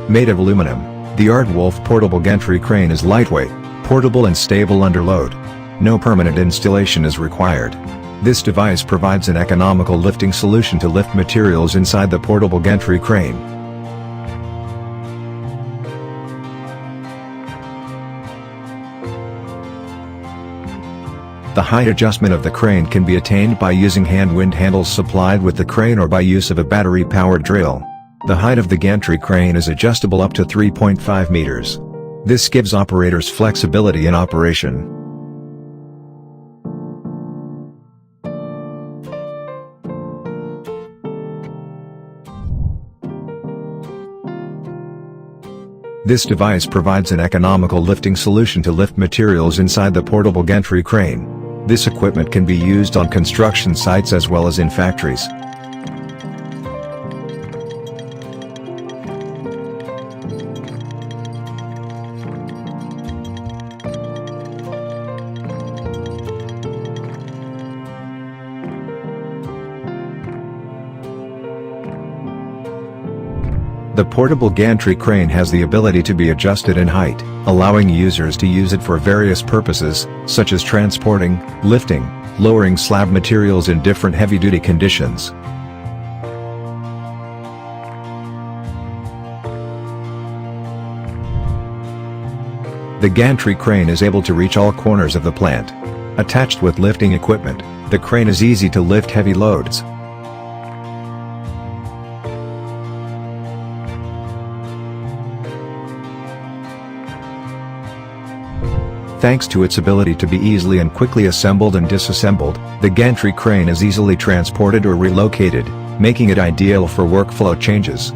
Made of aluminum, the Aardwolf Portable Gantry Crane is lightweight, portable and stable under load. No permanent installation is required. This device provides an economical lifting solution to lift materials inside the portable gantry crane. The height adjustment of the crane can be attained by using hand wind handles supplied with the crane or by use of a battery-powered drill. The height of the gantry crane is adjustable up to 3.5 meters. This gives operators flexibility in operation. This device provides an economical lifting solution to lift materials inside the portable gantry crane. This equipment can be used on construction sites as well as in factories. The portable gantry crane has the ability to be adjusted in height, allowing users to use it for various purposes, such as transporting, lifting, lowering slab materials in different heavy-duty conditions. The gantry crane is able to reach all corners of the plant. Attached with lifting equipment, the crane is easy to lift heavy loads. Thanks to its ability to be easily and quickly assembled and disassembled, the gantry crane is easily transported or relocated, making it ideal for workflow changes.